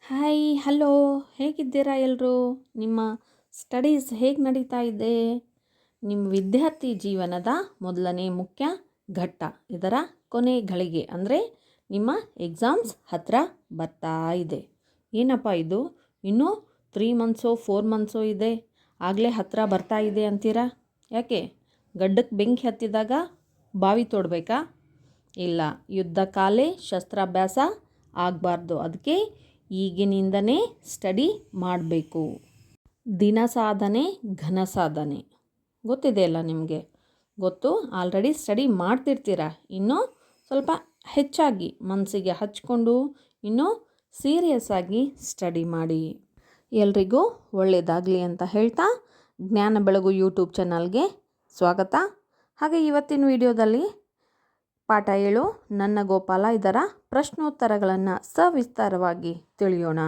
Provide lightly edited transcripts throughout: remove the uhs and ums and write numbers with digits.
Hi hello ಹೇಗಿದ್ದೀರಾ ಎಲ್ಲರೂ? ನಿಮ್ಮ ಸ್ಟಡೀಸ್ ಹೇಗೆ ನಡೀತಾ ಇದೆ? ನಿಮ್ಮ ವಿದ್ಯಾರ್ಥಿ ಜೀವನದ ಮೊದಲನೇ ಮುಖ್ಯ ಘಟ್ಟ, ಇದರ ಕೊನೆ ಘಳಿಗೆ ಅಂದರೆ ನಿಮ್ಮ ಎಕ್ಸಾಮ್ಸ್ ಹತ್ತಿರ ಬರ್ತಾ ಇದೆ. ಏನಪ್ಪ ಇದು, ಇನ್ನೂ 3 ಮಂತ್ಸೋ 4 ಮಂತ್ಸೋ ಇದೆ, ಆಗಲೇ ಹತ್ತಿರ ಬರ್ತಾ ಇದೆ ಅಂತೀರಾ? ಯಾಕೆ ಗಡ್ಡಕ್ಕೆ ಬೆಂಕಿ ಹತ್ತಿದಾಗ ಬಾವಿ ತೋಡಬೇಕಾ? ಇಲ್ಲ, ಯುದ್ಧ ಕಾಲೇ ಶಸ್ತ್ರಾಭ್ಯಾಸ ಆಗಬಾರ್ದು. ಅದಕ್ಕೆ ಈಗಿನಿಂದನೇ ಸ್ಟಡಿ ಮಾಡಬೇಕು. ದಿನ ಸಾಧನೆ ಘನ ಸಾಧನೆ ಗೊತ್ತಿದೆಯಲ್ಲ ನಿಮಗೆ, ಗೊತ್ತು, ಆಲ್ರೆಡಿ ಸ್ಟಡಿ ಮಾಡ್ತಿರ್ತೀರ. ಇನ್ನೂ ಸ್ವಲ್ಪ ಹೆಚ್ಚಾಗಿ ಮನಸ್ಸಿಗೆ ಹಚ್ಕೊಂಡು ಇನ್ನೂ ಸೀರಿಯಸ್ ಆಗಿ ಸ್ಟಡಿ ಮಾಡಿ. ಎಲ್ರಿಗೂ ಒಳ್ಳೆಯದಾಗಲಿ ಅಂತ ಹೇಳ್ತಾ ಜ್ಞಾನ ಬೆಳಗು ಯೂಟ್ಯೂಬ್ ಚಾನಲ್ಗೆ ಸ್ವಾಗತ. ಹಾಗೆ ಇವತ್ತಿನ ವಿಡಿಯೋದಲ್ಲಿ ಪಾಠ 7 ನನ್ನ ಗೋಪಾಲ ಇದರ ಪ್ರಶ್ನೋತ್ತರಗಳನ್ನು ಸವಿಸ್ತಾರವಾಗಿ ತಿಳಿಯೋಣ.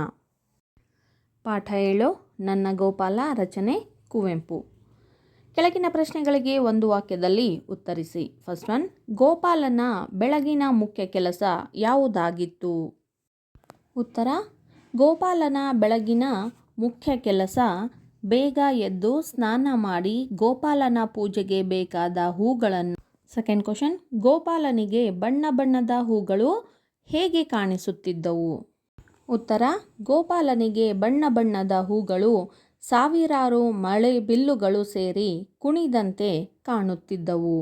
ಪಾಠ 7 ನನ್ನ ಗೋಪಾಲ, ರಚನೆ ಕುವೆಂಪು. ಕೆಳಗಿನ ಪ್ರಶ್ನೆಗಳಿಗೆ ಒಂದು ವಾಕ್ಯದಲ್ಲಿ ಉತ್ತರಿಸಿ. ಫಸ್ಟ್ ಒನ್, ಗೋಪಾಲನ ಬೆಳಗಿನ ಮುಖ್ಯ ಕೆಲಸ ಯಾವುದಾಗಿತ್ತು? ಉತ್ತರ, ಗೋಪಾಲನ ಬೆಳಗಿನ ಮುಖ್ಯ ಕೆಲಸ ಬೇಗ ಎದ್ದು ಸ್ನಾನ ಮಾಡಿ ಗೋಪಾಲನ ಪೂಜೆಗೆ ಬೇಕಾದ ಹೂಗಳನ್ನು. ಸೆಕೆಂಡ್ ಕ್ವಶನ್, ಗೋಪಾಲನಿಗೆ ಬಣ್ಣ ಬಣ್ಣದ ಹೂಗಳು ಹೇಗೆ ಕಾಣಿಸುತ್ತಿದ್ದವು? ಉತ್ತರ, ಗೋಪಾಲನಿಗೆ ಬಣ್ಣ ಬಣ್ಣದ ಹೂಗಳು ಸಾವಿರಾರು ಮಳೆ ಬಿಲ್ಲುಗಳು ಸೇರಿ ಕುಣಿದಂತೆ ಕಾಣುತ್ತಿದ್ದವು.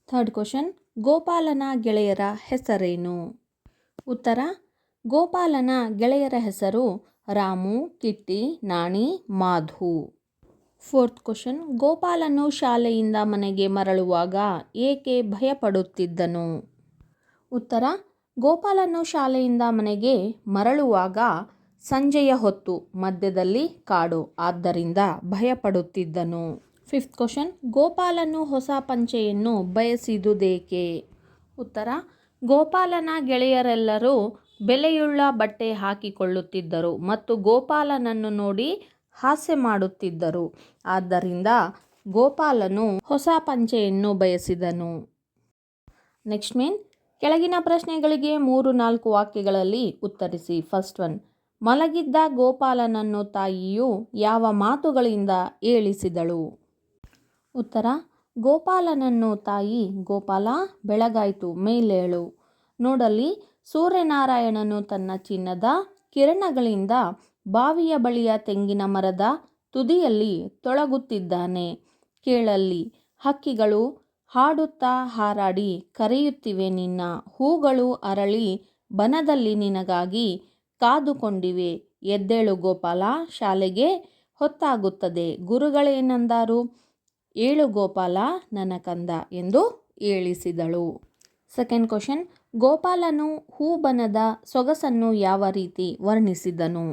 ಥರ್ಡ್ ಕ್ವಶನ್, ಗೋಪಾಲನ ಗೆಳೆಯರ ಹೆಸರೇನು? ಉತ್ತರ, ಗೋಪಾಲನ ಗೆಳೆಯರ ಹೆಸರು ರಾಮು, ಕಿಟ್ಟಿ, ನಾಣಿ, ಮಾಧು. ಫೋರ್ತ್ ಕ್ವಶನ್, ಗೋಪಾಲನು ಶಾಲೆಯಿಂದ ಮನೆಗೆ ಮರಳುವಾಗ ಏಕೆ ಭಯಪಡುತ್ತಿದ್ದನು? ಉತ್ತರ, ಗೋಪಾಲನು ಶಾಲೆಯಿಂದ ಮನೆಗೆ ಮರಳುವಾಗ ಸಂಜೆಯ ಹೊತ್ತು ಮಧ್ಯದಲ್ಲಿ ಕಾಡು, ಆದ್ದರಿಂದ ಭಯಪಡುತ್ತಿದ್ದನು. ಫಿಫ್ತ್ ಕ್ವಶನ್, ಗೋಪಾಲನು ಹೊಸ ಪಂಚೆಯನ್ನು ಬಯಸಿದುದೇಕೆ? ಉತ್ತರ, ಗೋಪಾಲನ ಗೆಳೆಯರೆಲ್ಲರೂ ಬೆಲೆಯುಳ್ಳ ಬಟ್ಟೆ ಹಾಕಿಕೊಳ್ಳುತ್ತಿದ್ದರು ಮತ್ತು ಗೋಪಾಲನನ್ನು ನೋಡಿ ಹಾಸ್ಯ ಮಾಡುತ್ತಿದ್ದರು, ಆದ್ದರಿಂದ ಗೋಪಾಲನು ಹೊಸ ಪಂಚೆಯನ್ನು ಬಯಸಿದನು. ನೆಕ್ಸ್ಟ್ ಮೇನ್, ಕೆಳಗಿನ ಪ್ರಶ್ನೆಗಳಿಗೆ 3-4 ವಾಕ್ಯಗಳಲ್ಲಿ ಉತ್ತರಿಸಿ. ಫಸ್ಟ್ ಒನ್, ಮಲಗಿದ್ದ ಗೋಪಾಲನನ್ನು ತಾಯಿಯು ಯಾವ ಮಾತುಗಳಿಂದ ಏಳಿಸಿದಳು? ಉತ್ತರ, ಗೋಪಾಲನನ್ನು ತಾಯಿ, ಗೋಪಾಲ ಬೆಳಗಾಯಿತು, ಮೇಲೇಳು, ನೋಡಲಿ ಸೂರ್ಯನಾರಾಯಣನು ತನ್ನ ಚಿನ್ನದ ಕಿರಣಗಳಿಂದ ಬಾವಿಯ ಬಳಿಯ ತೆಂಗಿನ ಮರದ ತುದಿಯಲ್ಲಿ ತೊಳಗುತ್ತಿದ್ದಾನೆ, ಕೇಳಲ್ಲಿ ಹಕ್ಕಿಗಳು ಹಾಡುತ್ತಾ ಹಾರಾಡಿ ಕರೆಯುತ್ತಿವೆ, ನಿನ್ನ ಹೂಗಳು ಅರಳಿ ಬನದಲ್ಲಿ ನಿನಗಾಗಿ ಕಾದುಕೊಂಡಿವೆ, ಎದ್ದೇಳು ಗೋಪಾಲ, ಶಾಲೆಗೆ ಹೊತ್ತಾಗುತ್ತದೆ, ಗುರುಗಳೇನೆಂದರು, ಏಳು ಗೋಪಾಲ ನನ್ನ ಕಂದ ಎಂದು ಏಳಿಸಿದಳು. ಸೆಕೆಂಡ್ ಕ್ವಶನ್, ಗೋಪಾಲನು ಹೂಬನದ ಸೊಗಸನ್ನು ಯಾವ ರೀತಿ ವರ್ಣಿಸಿದನು?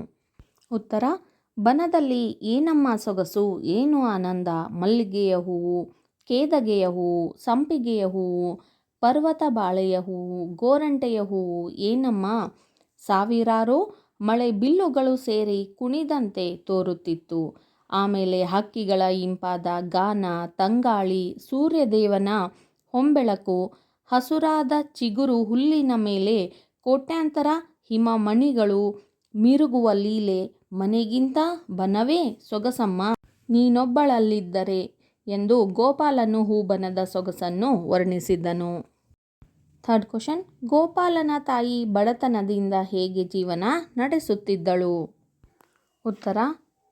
ಉತ್ತರ, ಬನದಲ್ಲಿ ಏನಮ್ಮ ಸೊಗಸು, ಏನು ಆನಂದ, ಮಲ್ಲಿಗೆಯ ಹೂವು, ಕೇದಗೆಯ ಹೂವು, ಸಂಪಿಗೆಯ ಹೂವು, ಪರ್ವತ ಬಾಳೆಯ ಹೂವು, ಗೋರಂಟೆಯ ಹೂವು, ಏನಮ್ಮ ಸಾವಿರಾರು ಮಳೆ ಬಿಲ್ಲುಗಳು ಸೇರಿ ಕುಣಿದಂತೆ ತೋರುತ್ತಿತ್ತು. ಆಮೇಲೆ ಹಕ್ಕಿಗಳ ಇಂಪಾದ ಗಾನ, ತಂಗಾಳಿ, ಸೂರ್ಯದೇವನ ಹೊಂಬೆಳಕು, ಹಸುರಾದ ಚಿಗುರು ಹುಲ್ಲಿನ ಮೇಲೆ ಕೋಟ್ಯಾಂತರ ಹಿಮಮಣಿಗಳು ಮಿರುಗುವ ಲೀಲೆ, ಮನೆಗಿಂತ ಬನವೇ ಸೊಗಸಮ್ಮ ನೀನೊಬ್ಬಳಲ್ಲಿದ್ದರೆ ಎಂದು ಗೋಪಾಲನು ಹೂಬನದ ಸೊಗಸನ್ನು ವರ್ಣಿಸಿದನು. ಥರ್ಡ್ ಕ್ವಶನ್, ಗೋಪಾಲನ ತಾಯಿ ಬಡತನದಿಂದ ಹೇಗೆ ಜೀವನ ನಡೆಸುತ್ತಿದ್ದಳು? ಉತ್ತರ,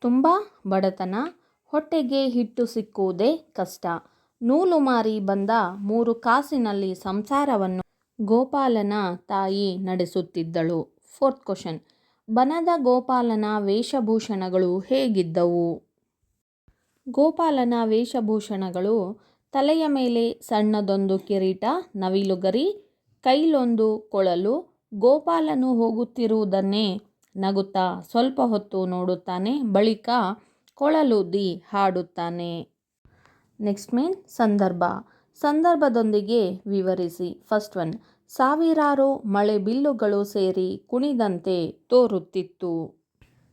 ತುಂಬ ಬಡತನ, ಹೊಟ್ಟೆಗೆ ಹಿಟ್ಟು ಸಿಕ್ಕುವುದೇ ಕಷ್ಟ, ನೂಲು ಮಾರಿ ಬಂದ 3 ಕಾಸಿನಲ್ಲಿ ಸಂಸಾರವನ್ನು ಗೋಪಾಲನ ತಾಯಿ ನಡೆಸುತ್ತಿದ್ದಳು. Fourth question, ಬನದ ಗೋಪಾಲನ ವೇಷಭೂಷಣಗಳು ಹೇಗಿದ್ದವು? ಗೋಪಾಲನ ವೇಷಭೂಷಣಗಳು ತಲೆಯ ಮೇಲೆ ಸಣ್ಣದೊಂದು ಕಿರೀಟ, ನವಿಲುಗರಿ, ಕೈಲೊಂದು ಕೊಳಲು, ಗೋಪಾಲನು ಹೋಗುತ್ತಿರುವುದನ್ನೇ ನಗುತ್ತಾ ಸ್ವಲ್ಪ ಹೊತ್ತು ನೋಡುತ್ತಾನೆ, ಬಳಿಕ ಕೊಳಲೂದಿ ಹಾಡುತ್ತಾನೆ. ನೆಕ್ಸ್ಟ್ ಮೇನ್, ಸಂದರ್ಭದೊಂದಿಗೆ ವಿವರಿಸಿ. ಫಸ್ಟ್ ಒನ್, ಸಾವಿರಾರು ಮಳೆ ಬಿಲ್ಲುಗಳು ಸೇರಿ ಕುಣಿದಂತೆ ತೋರುತ್ತಿತ್ತು.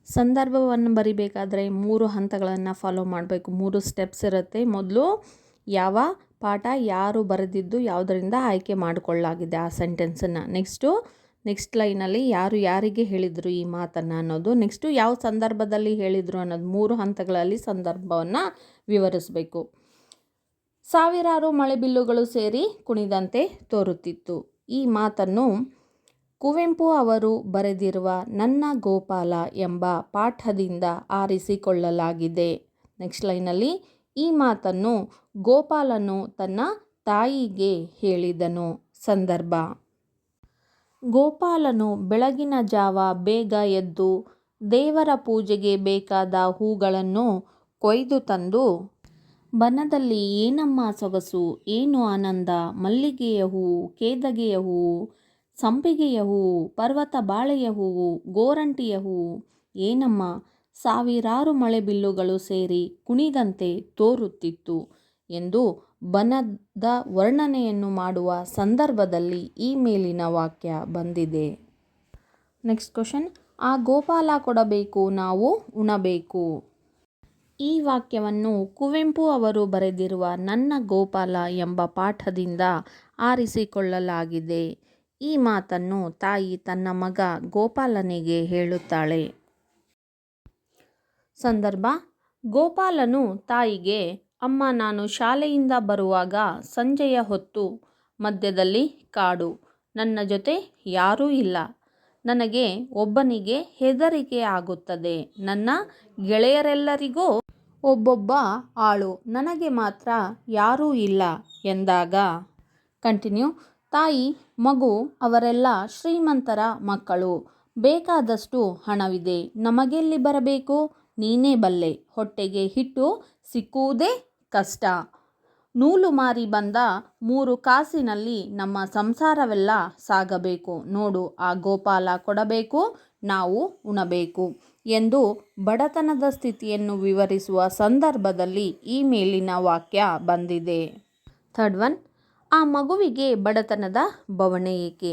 ಸಂದರ್ಭವನ್ನು ಬರಿಬೇಕಾದ್ರೆ 3 ಹಂತಗಳನ್ನು ಫಾಲೋ ಮಾಡಬೇಕು, 3 ಸ್ಟೆಪ್ಸ್ ಇರುತ್ತೆ. ಮೊದಲು ಯಾವ ಪಾಠ ಯಾರು ಬರೆದಿದ್ದು ಯಾವುದರಿಂದ ಆಯ್ಕೆ ಮಾಡಿಕೊಳ್ಳಲಾಗಿದೆ ಆ ಸೆಂಟೆನ್ಸನ್ನು. ನೆಕ್ಸ್ಟು ನೆಕ್ಸ್ಟ್ ಲೈನಲ್ಲಿ ಯಾರು ಯಾರಿಗೆ ಹೇಳಿದರು ಈ ಮಾತನ್ನು ಅನ್ನೋದು, ನೆಕ್ಸ್ಟು ಯಾವ ಸಂದರ್ಭದಲ್ಲಿ ಹೇಳಿದರು ಅನ್ನೋದು, 3 ಹಂತಗಳಲ್ಲಿ ಸಂದರ್ಭವನ್ನು ವಿವರಿಸಬೇಕು. ಸಾವಿರಾರು ಮಳೆಬಿಲ್ಲುಗಳು ಸೇರಿ ಕುಣಿದಂತೆ ತೋರುತ್ತಿತ್ತು. ಈ ಮಾತನ್ನು ಕುವೆಂಪು ಅವರು ಬರೆದಿರುವ ನನ್ನ ಗೋಪಾಲ ಎಂಬ ಪಾಠದಿಂದ ಆರಿಸಿಕೊಳ್ಳಲಾಗಿದೆ. ನೆಕ್ಸ್ಟ್ ಲೈನಲ್ಲಿ ಈ ಮಾತನ್ನು ಗೋಪಾಲನು ತನ್ನ ತಾಯಿಗೆ ಹೇಳಿದನು. ಸಂದರ್ಭ: ಗೋಪಾಲನು ಬೆಳಗಿನ ಜಾವ ಬೇಗ ಎದ್ದು ದೇವರ ಪೂಜೆಗೆ ಬೇಕಾದ ಹೂಗಳನ್ನು ಕೊಯ್ದು ತಂದು, ಬನದಲ್ಲಿ ಏನಮ್ಮ ಸೊಗಸು, ಏನು ಆನಂದ, ಮಲ್ಲಿಗೆಯ ಹೂವು, ಕೇದಗೆಯ ಹೂವು, ಸಂಪಿಗೆಯ ಹೂವು, ಪರ್ವತ ಬಾಳೆಯ ಹೂವು, ಗೋರಂಟಿಯ ಹೂವು, ಏನಮ್ಮ ಸಾವಿರಾರು ಮಳೆಬಿಲ್ಲುಗಳು ಸೇರಿ ಕುಣಿದಂತೆ ತೋರುತ್ತಿತ್ತು ಎಂದು ಬನದ ವರ್ಣನೆಯನ್ನು ಮಾಡುವ ಸಂದರ್ಭದಲ್ಲಿ ಈ ಮೇಲಿನ ವಾಕ್ಯ ಬಂದಿದೆ. ನೆಕ್ಸ್ಟ್ ಕ್ವಶನ್: ಆ ಗೋಪಾಲ ಕೊಡಬೇಕು, ನಾವು ಉಣಬೇಕು. ಈ ವಾಕ್ಯವನ್ನು ಕುವೆಂಪು ಅವರು ಬರೆದಿರುವ ನನ್ನ ಗೋಪಾಲ ಎಂಬ ಪಾಠದಿಂದ ಆರಿಸಿಕೊಳ್ಳಲಾಗಿದೆ. ಈ ಮಾತನ್ನು ತಾಯಿ ತನ್ನ ಮಗ ಗೋಪಾಲನಿಗೆ ಹೇಳುತ್ತಾಳೆ. ಸಂದರ್ಭ: ಗೋಪಾಲನು ತಾಯಿಗೆ, ಅಮ್ಮ, ನಾನು ಶಾಲೆಯಿಂದ ಬರುವಾಗ ಸಂಜೆಯ ಹೊತ್ತು ಮಧ್ಯದಲ್ಲಿ ಕಾಡು, ನನ್ನ ಜೊತೆ ಯಾರೂ ಇಲ್ಲ, ನನಗೆ ಒಬ್ಬನಿಗೆ ಹೆದರಿಕೆ ಆಗುತ್ತದೆ, ನನ್ನ ಗೆಳೆಯರೆಲ್ಲರಿಗೂ ಒಬ್ಬೊಬ್ಬ ಆಳು, ನನಗೆ ಮಾತ್ರ ಯಾರೂ ಇಲ್ಲ ಎಂದಾಗ ಕಂಟಿನ್ಯೂ. ತಾಯಿ, ಮಗು ಅವರೆಲ್ಲ ಶ್ರೀಮಂತರ ಮಕ್ಕಳು, ಬೇಕಾದಷ್ಟು ಹಣವಿದೆ, ನಮಗೆಲ್ಲಿ ಬರಬೇಕು, ನೀನೇ ಬಲ್ಲೆ, ಹೊಟ್ಟೆಗೆ ಹಿಟ್ಟು ಸಿಕ್ಕುವುದೇ ಕಷ್ಟ, ನೂಲು ಮಾರಿ ಬಂದ 3 ಕಾಸಿನಲ್ಲಿ ನಮ್ಮ ಸಂಸಾರವೆಲ್ಲ ಸಾಗಬೇಕು, ನೋಡು ಆ ಗೋಪಾಲ ಕೊಡಬೇಕು, ನಾವು ಉಣಬೇಕು ಎಂದು ಬಡತನದ ಸ್ಥಿತಿಯನ್ನು ವಿವರಿಸುವ ಸಂದರ್ಭದಲ್ಲಿ ಈ ಮೇಲಿನ ವಾಕ್ಯ ಬಂದಿದೆ. ಥರ್ಡ್ ಒನ್: ಆ ಮಗುವಿಗೆ ಬಡತನದ ಬವಣೆ ಏಕೆ?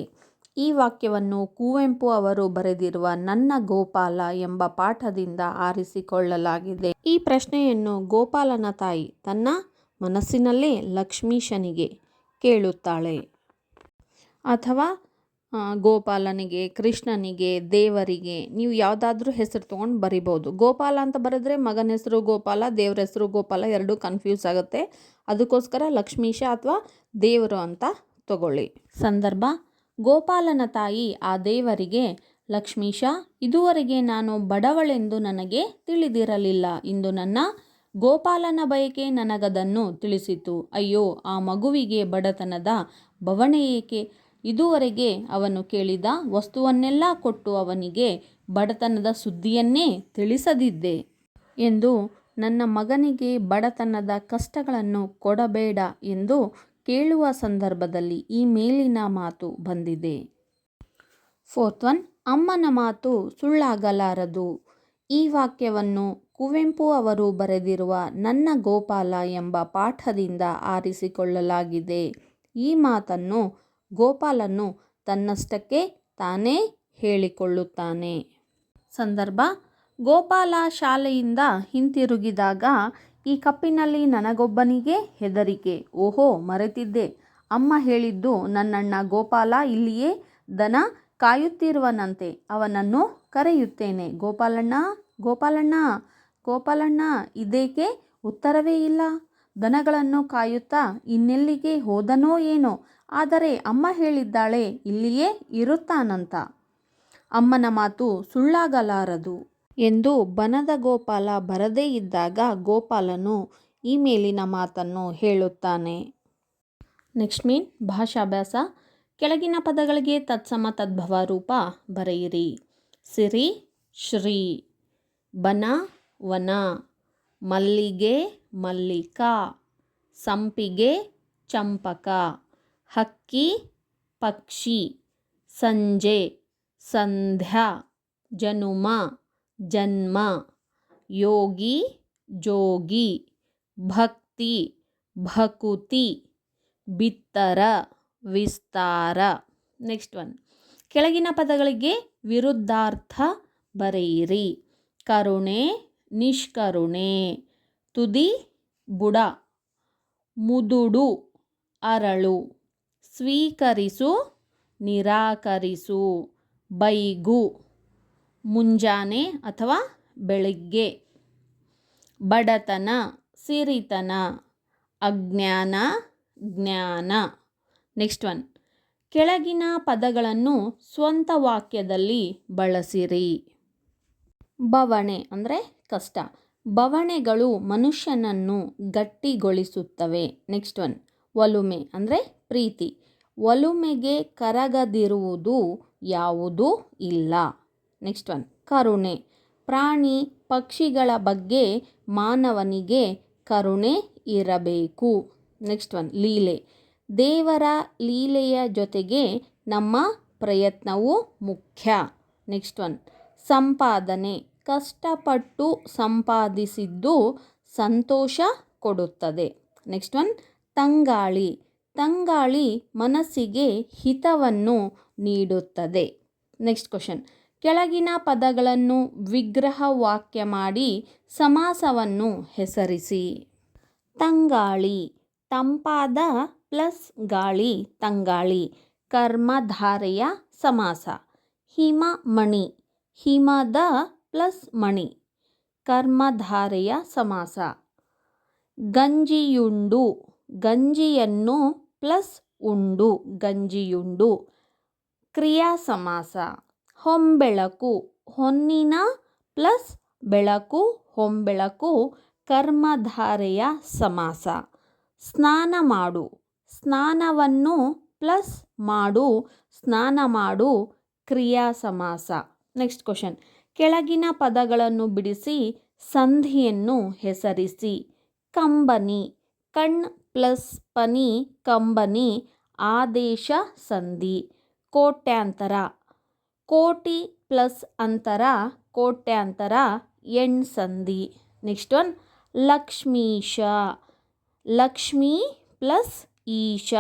ಈ ವಾಕ್ಯವನ್ನು ಕುವೆಂಪು ಅವರು ಬರೆದಿರುವ ನನ್ನ ಗೋಪಾಲ ಎಂಬ ಪಾಠದಿಂದ ಆರಿಸಿಕೊಳ್ಳಲಾಗಿದೆ. ಈ ಪ್ರಶ್ನೆಯನ್ನು ಗೋಪಾಲನ ತಾಯಿ ತನ್ನ ಮನಸ್ಸಿನಲ್ಲೇ ಲಕ್ಷ್ಮೀಶನಿಗೆ ಕೇಳುತ್ತಾಳೆ. ಅಥವಾ ಗೋಪಾಲನಿಗೆ, ಕೃಷ್ಣನಿಗೆ, ದೇವರಿಗೆ, ನೀವು ಯಾವುದಾದ್ರೂ ಹೆಸರು ತೊಗೊಂಡು ಬರಿಬೋದು. ಗೋಪಾಲ ಅಂತ ಬರೆದ್ರೆ ಮಗನ ಹೆಸರು ಗೋಪಾಲ, ದೇವ್ರ ಹೆಸರು ಗೋಪಾಲ, ಎರಡೂ ಕನ್ಫ್ಯೂಸ್ ಆಗುತ್ತೆ. ಅದಕ್ಕೋಸ್ಕರ ಲಕ್ಷ್ಮೀಶ ಅಥವಾ ದೇವರು ಅಂತ ತಗೊಳ್ಳಿ. ಸಂದರ್ಭ: ಗೋಪಾಲನ ತಾಯಿ ಆ ದೇವರಿಗೆ, ಲಕ್ಷ್ಮೀಶ, ಇದುವರೆಗೆ ನಾನು ಬಡವಳೆಂದು ನನಗೆ ತಿಳಿದಿರಲಿಲ್ಲ, ಇಂದು ನನ್ನ ಗೋಪಾಲನ ಬಯಕೆ ನನಗದನ್ನು ತಿಳಿಸಿತು. ಅಯ್ಯೋ, ಆ ಮಗುವಿಗೆ ಬಡತನದ ಬವಣೆ ಏಕೆ? ಇದುವರೆಗೆ ಅವನು ಕೇಳಿದ ವಸ್ತುವನ್ನೆಲ್ಲ ಕೊಟ್ಟು ಅವನಿಗೆ ಬಡತನದ ಸುದ್ದಿಯನ್ನೇ ತಿಳಿಸದಿದ್ದೆ ಎಂದು ನನ್ನ ಮಗನಿಗೆ ಬಡತನದ ಕಷ್ಟಗಳನ್ನು ಕೊಡಬೇಡ ಎಂದು ಕೇಳುವ ಸಂದರ್ಭದಲ್ಲಿ ಈ ಮೇಲಿನ ಮಾತು ಬಂದಿದೆ. ಫೋರ್ತ್ ಒನ್: ಅಮ್ಮನ ಮಾತು ಸುಳ್ಳಾಗಲಾರದು. ಈ ವಾಕ್ಯವನ್ನು ಕುವೆಂಪು ಅವರು ಬರೆದಿರುವ ನನ್ನ ಗೋಪಾಲ ಎಂಬ ಪಾಠದಿಂದ ಆರಿಸಿಕೊಳ್ಳಲಾಗಿದೆ. ಈ ಮಾತನ್ನು ಗೋಪಾಲನು ತನ್ನಷ್ಟಕ್ಕೆ ತಾನೇ ಹೇಳಿಕೊಳ್ಳುತ್ತಾನೆ. ಸಂದರ್ಭ: ಗೋಪಾಲ ಶಾಲೆಯಿಂದ ಹಿಂತಿರುಗಿದಾಗ ಈ ಕಪ್ಪಿನಲ್ಲಿ ನನಗೊಬ್ಬನಿಗೆ ಹೆದರಿಕೆ, ಓಹೋ ಮರೆತಿದ್ದೆ, ಅಮ್ಮ ಹೇಳಿದ್ದು ನನ್ನಣ್ಣ ಗೋಪಾಲ ಇಲ್ಲಿಯೇ ದನ ಕಾಯುತ್ತಿರುವನಂತೆ, ಅವನನ್ನು ಕರೆಯುತ್ತೇನೆ. ಗೋಪಾಲಣ್ಣ, ಗೋಪಾಲಣ್ಣ, ಗೋಪಾಲಣ್ಣ, ಇದೇಕೆ ಉತ್ತರವೇ ಇಲ್ಲ? ದನಗಳನ್ನು ಕಾಯುತ್ತಾ ಇನ್ನೆಲ್ಲಿಗೆ ಹೋದನೋ ಏನೋ, ಆದರೆ ಅಮ್ಮ ಹೇಳಿದ್ದಾಳೆ ಇಲ್ಲಿಯೇ ಇರುತ್ತಾನಂತ. ಅಮ್ಮನ ಮಾತು ಸುಳ್ಳಾಗಲಾರದು ಎಂದು ಬನದ ಗೋಪಾಲ ಬರದೇ ಇದ್ದಾಗ ಗೋಪಾಲನು ಈ ಮೇಲಿನ ಮಾತನ್ನು ಹೇಳುತ್ತಾನೆ. ನೆಕ್ಸ್ಟ್ ಮೀನ್ ಭಾಷಾಭ್ಯಾಸ. ಕೆಳಗಿನ ಪದಗಳಿಗೆ ತತ್ಸಮ ತದ್ಭವ ರೂಪ ಬರೆಯಿರಿ. ಸಿರಿ, ಶ್ರೀ, ಬನ, ವನ, ಮಲ್ಲಿಗೆ, ಮಲ್ಲಿಕಾ, ಸಂಪಿಗೆ, ಚಂಪಕ, ಹಕ್ಕಿ, ಪಕ್ಷಿ, ಸಂಜೆ, ಸಂಧ್ಯಾ, ಜನುಮ, ಜನ್ಮ, ಯೋಗಿ, ಜೋಗಿ, ಭಕ್ತಿ, ಭಕುತಿ, ಬಿತ್ತರ, ವಿಸ್ತಾರ. ನೆಕ್ಸ್ಟ್ ಒನ್: ಕೆಳಗಿನ ಪದಗಳಿಗೆ ವಿರುದ್ಧಾರ್ಥ ಬರೆಯಿರಿ. ಕರುಣೆ, ನಿಷ್ಕರುಣೆ, ತುದಿ, ಬುಡ, ಮುದುಡು, ಅರಳು, ಸ್ವೀಕರಿಸು, ನಿರಾಕರಿಸು, ಬೈಗು, ಮುಂಜಾನೆ ಅಥವಾ ಬೆಳಿಗ್ಗೆ. ಬಡತನ, ಸಿರಿತನ, ಅಜ್ಞಾನ, ಜ್ಞಾನ. ನೆಕ್ಸ್ಟ್ ಒನ್, ಕೆಳಗಿನ ಪದಗಳನ್ನು ಸ್ವಂತ ವಾಕ್ಯದಲ್ಲಿ ಬಳಸಿರಿ. ಬವಣೆ ಅಂದರೆ ಕಷ್ಟ. ಬವಣೆಗಳು ಮನುಷ್ಯನನ್ನು ಗಟ್ಟಿಗೊಳಿಸುತ್ತವೆ. ನೆಕ್ಸ್ಟ್ ಒನ್, ಒಲುಮೆ ಅಂದರೆ ಪ್ರೀತಿ. ಒಲುಮೆಗೆ ಕರಗದಿರುವುದು ಯಾವುದೂ ಇಲ್ಲ. ನೆಕ್ಸ್ಟ್ ಒನ್, ಕರುಣೆ. ಪ್ರಾಣಿ ಪಕ್ಷಿಗಳ ಬಗ್ಗೆ ಮಾನವನಿಗೆ ಕರುಣೆ ಇರಬೇಕು. ನೆಕ್ಸ್ಟ್ ಒನ್, ಲೀಲೆ. ದೇವರ ಲೀಲೆಯ ಜೊತೆಗೆ ನಮ್ಮ ಪ್ರಯತ್ನವೂ ಮುಖ್ಯ. ನೆಕ್ಸ್ಟ್ ಒನ್, ಸಂಪಾದನೆ. ಕಷ್ಟಪಟ್ಟು ಸಂಪಾದಿಸಿದ್ದು ಸಂತೋಷ ಕೊಡುತ್ತದೆ. ನೆಕ್ಸ್ಟ್ ಒನ್, ತಂಗಾಳಿ. ತಂಗಾಳಿ ಮನಸ್ಸಿಗೆ ಹಿತವನ್ನು ನೀಡುತ್ತದೆ. ನೆಕ್ಸ್ಟ್ ಕ್ವಶನ್, ಕೆಳಗಿನ ಪದಗಳನ್ನು ವಿಗ್ರಹ ವಾಕ್ಯ ಮಾಡಿ ಸಮಾಸವನ್ನು ಹೆಸರಿಸಿ. ತಂಗಾಳಿ, ತಂಪಾದ ಪ್ಲಸ್ ಗಾಳಿ ತಂಗಾಳಿ, ಕರ್ಮಧಾರೆಯ ಸಮಾಸ. ಹಿಮಮಣಿ, ಹಿಮದ ಪ್ಲಸ್ ಮಣಿ, ಕರ್ಮಧಾರೆಯ ಸಮಾಸ. ಗಂಜಿಯುಂಡು, ಗಂಜಿಯನ್ನು ಪ್ಲಸ್ ಉಂಡು, ಗಂಜಿಯುಂಡು, ಕ್ರಿಯಾ ಸಮಾಸ. ಹೊಂಬೆಳಕು, ಹೊನ್ನಿನ ಪ್ಲಸ್ ಬೆಳಕು, ಹೊಂಬೆಳಕು, ಕರ್ಮಧಾರೆಯ ಸಮಾಸ. ಸ್ನಾನ ಮಾಡು, ಸ್ನಾನವನ್ನು ಪ್ಲಸ್ ಮಾಡು, ಸ್ನಾನ ಮಾಡು, ಕ್ರಿಯಾ ಸಮಾಸ. ನೆಕ್ಸ್ಟ್ ಕ್ವಶನ್, ಕೆಳಗಿನ ಪದಗಳನ್ನು ಬಿಡಿಸಿ ಸಂಧಿಯನ್ನು ಹೆಸರಿಸಿ. ಕಂಬನಿ, ಕಣ್ ಪ್ಲಸ್ ಪನಿ, ಕಂಬನಿ, ಆದೇಶ ಸಂಧಿ. ಕೋಟ್ಯಾಂತರ, ಕೋಟಿ ಪ್ಲಸ್ ಅಂತರ, ಕೋಟ್ಯಾಂತರ, ಎಣ್ ಸಂಧಿ. Next one, Lakshmisha, Lakshmi plus ಈಶ,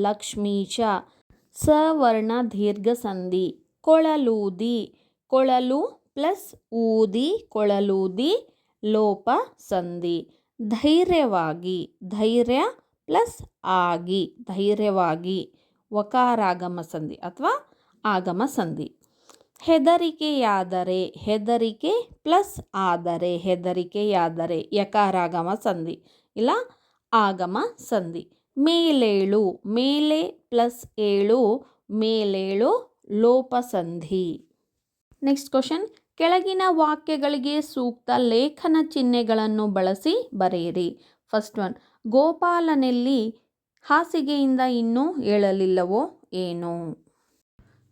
ಲಕ್ಷ್ಮೀಶ, ಸವರ್ಣ ದೀರ್ಘ ಸಂಧಿ. ಕೊಳಲೂದಿ, ಕೊಳಲು ಪ್ಲಸ್ ಊದಿ, ಕೊಳಲೂದಿ, ಲೋಪ ಸಂಧಿ. ಧೈರ್ಯವಾಗಿ, ಧೈರ್ಯ ಪ್ಲಸ್ ಆಗಿ, ಧೈರ್ಯವಾಗಿ, ವಕಾರಾಗಮ ಸಂಧಿ ಅಥವಾ ಆಗಮ ಸಂಧಿ. ಹೆದರಿಕೆಯಾದರೆ, ಹೆದರಿಕೆ ಪ್ಲಸ್ ಆದರೆ, ಹೆದರಿಕೆಯಾದರೆ, ಯಕಾರಾಗಮ ಸಂಧಿ ಇಲ್ಲ ಆಗಮ ಸಂಧಿ. ಮೇಲೇಳು, ಮೇಲೆ ಪ್ಲಸ್ ಏಳು, ಮೇಲೇಳು, ಲೋಪ ಸಂಧಿ. ನೆಕ್ಸ್ಟ್ ಕ್ವಶನ್, ಕೆಳಗಿನ ವಾಕ್ಯಗಳಿಗೆ ಸೂಕ್ತ ಲೇಖನ ಚಿಹ್ನೆಗಳನ್ನು ಬಳಸಿ ಬರೆಯಿರಿ. ಫಸ್ಟ್ ಒನ್, ಗೋಪಾಲನೆಲ್ಲಿ ಹಾಸಿಗೆಯಿಂದ ಇನ್ನೂ ಏಳಲಿಲ್ಲವೋ ಏನೋ.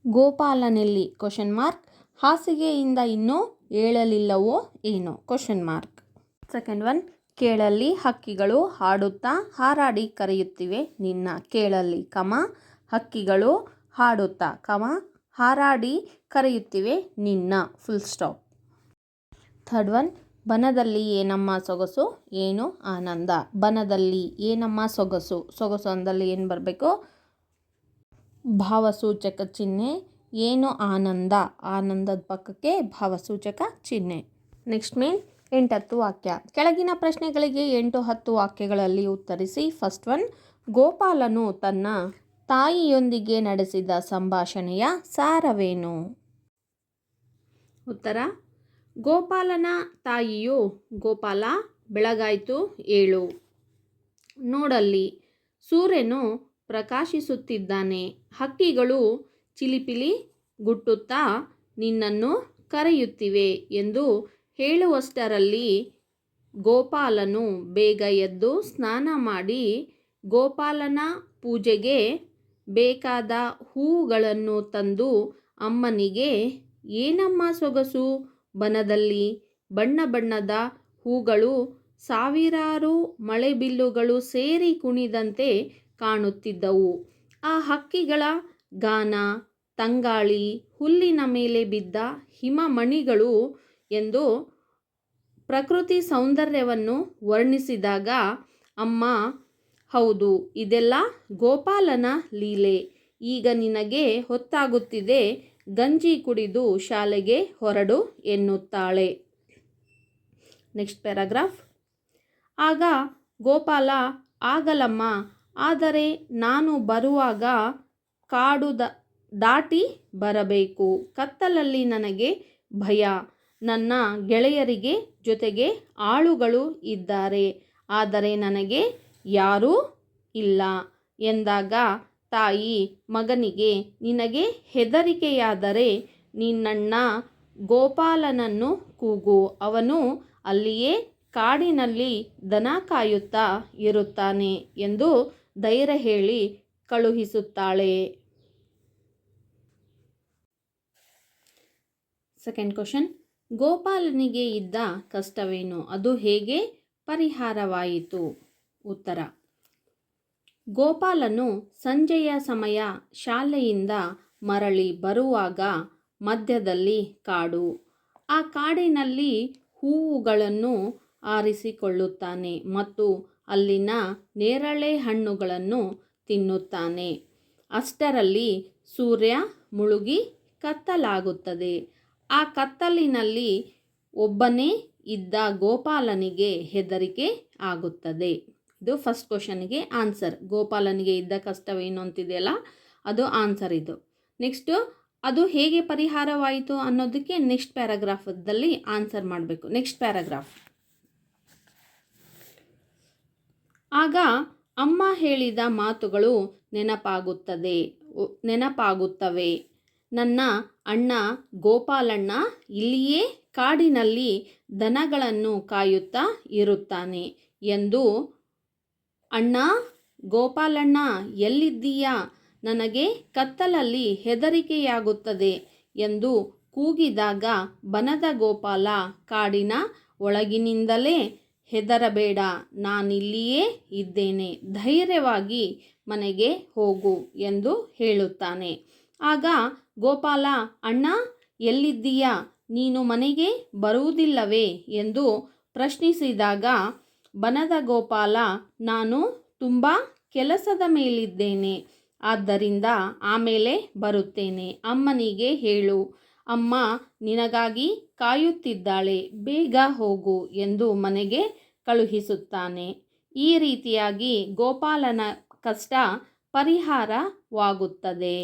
ಗೋಪಾಲನೆಲ್ಲಿ ಕ್ವಶನ್ ಮಾರ್ಕ್, ಹಾಸಿಗೆಯಿಂದ ಇನ್ನೂ ಏಳಲಿಲ್ಲವೋ ಏನೋ ಕ್ವಶನ್ ಮಾರ್ಕ್. ಸೆಕೆಂಡ್ ಒನ್, ಕೇಳಲ್ಲಿ ಹಕ್ಕಿಗಳು ಹಾಡುತ್ತಾ ಹಾರಾಡಿ ಕರೆಯುತ್ತಿವೆ ನಿನ್ನ. ಕೇಳಲ್ಲಿ ಕಮ, ಹಕ್ಕಿಗಳು ಹಾಡುತ್ತಾ ಕಮ, ಹಾರಾಡಿ ಕರೆಯುತ್ತಿವೆ ನಿನ್ನ, ಫುಲ್ ಸ್ಟಾಪ್. ಥರ್ಡ್ ಒನ್, ಬನದಲ್ಲಿ ಏನಮ್ಮ ಸೊಗಸು ಏನು ಆನಂದ. ಬನದಲ್ಲಿ ಏನಮ್ಮ ಸೊಗಸು, ಸೊಗಸು ಅಂದಲ್ಲಿ ಏನು ಬರಬೇಕು, ಭಾವಸೂಚಕ ಚಿಹ್ನೆ. ಏನು ಆನಂದ, ಆನಂದದ ಪಕ್ಕಕ್ಕೆ ಭಾವಸೂಚಕ ಚಿಹ್ನೆ. ನೆಕ್ಸ್ಟ್ ಮೇನ್ 8-10 ವಾಕ್ಯ. ಕೆಳಗಿನ ಪ್ರಶ್ನೆಗಳಿಗೆ 8-10 ವಾಕ್ಯಗಳಲ್ಲಿ ಉತ್ತರಿಸಿ. ಫಸ್ಟ್ ಒನ್, ಗೋಪಾಲನು ತನ್ನ ತಾಯಿಯೊಂದಿಗೆ ನಡೆಸಿದ ಸಂಭಾಷಣೆಯ ಸಾರವೇನು. ಉತ್ತರ, ಗೋಪಾಲನ ತಾಯಿಯು, ಗೋಪಾಲ ಬೆಳಗಾಯಿತು ಏಳು, ನೋಡಲ್ಲಿ ಸೂರ್ಯನು ಪ್ರಕಾಶಿಸುತ್ತಿದ್ದಾನೆ, ಹಕ್ಕಿಗಳು ಚಿಲಿಪಿಲಿ ಗುಟ್ಟುತ್ತಾ ನಿನ್ನನ್ನು ಕರೆಯುತ್ತಿವೆ ಎಂದು ಹೇಳುವಷ್ಟರಲ್ಲಿ ಗೋಪಾಲನು ಬೇಗ ಎದ್ದು ಸ್ನಾನ ಮಾಡಿ ಗೋಪಾಲನ ಪೂಜೆಗೆ ಬೇಕಾದ ಹೂಗಳನ್ನು ತಂದು ಅಮ್ಮನಿಗೆ, ಏನಮ್ಮ ಸೊಗಸು, ಬನದಲ್ಲಿ ಬಣ್ಣ ಬಣ್ಣದ ಹೂಗಳು ಸಾವಿರಾರು ಮಳೆಬಿಲ್ಲುಗಳು ಸೇರಿ ಕುಣಿದಂತೆ ಕಾಣುತ್ತಿದ್ದವು. ಆ ಹಕ್ಕಿಗಳ ಗಾನ, ತಂಗಾಳಿ, ಹುಲ್ಲಿನ ಮೇಲೆ ಬಿದ್ದ ಹಿಮಮಣಿಗಳು ಎಂದು ಪ್ರಕೃತಿ ಸೌಂದರ್ಯವನ್ನು ವರ್ಣಿಸಿದಾಗ ಅಮ್ಮ, ಹೌದು ಇದೆಲ್ಲ ಗೋಪಾಲನ ಲೀಲೆ, ಈಗ ನಿನಗೆ ಹೊತ್ತಾಗುತ್ತಿದೆ, ಗಂಜಿ ಕುಡಿದು ಶಾಲೆಗೆ ಹೊರಡು ಎನ್ನುತ್ತಾಳೆ. Next paragraph. ಆಗ ಗೋಪಾಲ, ಆಗಲಮ್ಮ, ಆದರೆ ನಾನು ಬರುವಾಗ ದಾಟಿ ಬರಬೇಕು. ಕತ್ತಲಲ್ಲಿ ನನಗೆ ಭಯ. ನನ್ನ ಗೆಳೆಯರಿಗೆ ಜೊತೆಗೆ ಆಳುಗಳು ಇದ್ದಾರೆ, ಆದರೆ ನನಗೆ ಯಾರೂ ಇಲ್ಲ ಎಂದಾಗ ತಾಯಿ ಮಗನಿಗೆ, ನಿನಗೆ ಹೆದರಿಕೆಯಾದರೆ ನಿನ್ನಣ್ಣ ಗೋಪಾಲನನ್ನು ಕೂಗು, ಅವನು ಅಲ್ಲಿಯೇ ಕಾಡಿನಲ್ಲಿ ದನ ಕಾಯುತ್ತಾ ಇರುತ್ತಾನೆ ಎಂದು ಧೈರ್ಯ ಹೇಳಿ ಕಳುಹಿಸುತ್ತಾಳೆ. ಸೆಕೆಂಡ್ ಕ್ವಶನ್, ಗೋಪಾಲನಿಗೆ ಇದ್ದ ಕಷ್ಟವೇನು, ಅದು ಹೇಗೆ ಪರಿಹಾರವಾಯಿತು? ಉತ್ತರ: ಗೋಪಾಲನು ಸಂಜೆಯ ಸಮಯ ಶಾಲೆಯಿಂದ ಮರಳಿ ಬರುವಾಗ ಮಧ್ಯದಲ್ಲಿ ಕಾಡು. ಆ ಕಾಡಿನಲ್ಲಿ ಹೂವುಗಳನ್ನು ಆರಿಸಿಕೊಳ್ಳುತ್ತಾನೆ ಮತ್ತು ಅಲ್ಲಿನ ನೇರಳೆ ಹಣ್ಣುಗಳನ್ನು ತಿನ್ನುತ್ತಾನೆ. ಅಷ್ಟರಲ್ಲಿ ಸೂರ್ಯ ಮುಳುಗಿ ಕತ್ತಲಾಗುತ್ತದೆ. ಆ ಕತ್ತಲಿನಲ್ಲಿ ಒಬ್ಬನೇ ಇದ್ದ ಗೋಪಾಲನಿಗೆ ಹೆದರಿಕೆ ಆಗುತ್ತದೆ. ಇದು ಫಸ್ಟ್ ಕ್ವಶನ್ಗೆ ಆನ್ಸರ್. ಗೋಪಾಲನಿಗೆ ಇದ್ದ ಕಷ್ಟವೇನು ಅಂತಿದೆಯಲ್ಲ, ಅದು ಆನ್ಸರ್ ಇದು. ನೆಕ್ಸ್ಟು, ಅದು ಹೇಗೆ ಪರಿಹಾರವಾಯಿತು ಅನ್ನೋದಕ್ಕೆ ನೆಕ್ಸ್ಟ್ ಪ್ಯಾರಾಗ್ರಾಫಲ್ಲಿ ಆನ್ಸರ್ ಮಾಡಬೇಕು. ನೆಕ್ಸ್ಟ್ ಪ್ಯಾರಾಗ್ರಾಫ್: ಆಗ ಅಮ್ಮ ಹೇಳಿದ ಮಾತುಗಳು ನೆನಪಾಗುತ್ತವೆ. ನನ್ನ ಅಣ್ಣ ಗೋಪಾಲಣ್ಣ ಇಲ್ಲಿಯೇ ಕಾಡಿನಲ್ಲಿ ದನಗಳನ್ನು ಕಾಯುತ್ತಾ ಇರುತ್ತಾನೆ ಎಂದು. ಅಣ್ಣ, ಗೋಪಾಲಣ್ಣ ಎಲ್ಲಿದ್ದೀಯಾ? ನನಗೆ ಕತ್ತಲಲ್ಲಿ ಹೆದರಿಕೆಯಾಗುತ್ತದೆ ಎಂದು ಕೂಗಿದಾಗ ಬನದ ಗೋಪಾಲ ಕಾಡಿನ ಒಳಗಿನಿಂದಲೇ, ಹೆದರಬೇಡ, ನಾನಿಲ್ಲಿಯೇ ಇದ್ದೇನೆ, ಧೈರ್ಯವಾಗಿ ಮನೆಗೆ ಹೋಗು ಎಂದು ಹೇಳುತ್ತಾನೆ. ಆಗ ಗೋಪಾಲ, ಅಣ್ಣ ಎಲ್ಲಿದ್ದೀಯಾ? ನೀನು ಮನೆಗೆ ಬರುವುದಿಲ್ಲವೇ ಎಂದು ಪ್ರಶ್ನಿಸಿದಾಗ ಬನದ ಗೋಪಾಲ, ನಾನು ತುಂಬ ಕೆಲಸದ ಮೇಲಿದ್ದೇನೆ, ಆದ್ದರಿಂದ ಆಮೇಲೆ ಬರುತ್ತೇನೆ. ಅಮ್ಮನಿಗೆ ಹೇಳು, ಅಮ್ಮ ನಿನಗಾಗಿ ಕಾಯುತ್ತಿದ್ದಾಳೆ, ಬೇಗ ಹೋಗು ಎಂದು ಮನೆಗೆ ಕಳುಹಿಸುತ್ತಾನೆ. ಈ ರೀತಿಯಾಗಿ ಗೋಪಾಲನ ಕಷ್ಟ ಪರಿಹಾರವಾಗುತ್ತದೆ.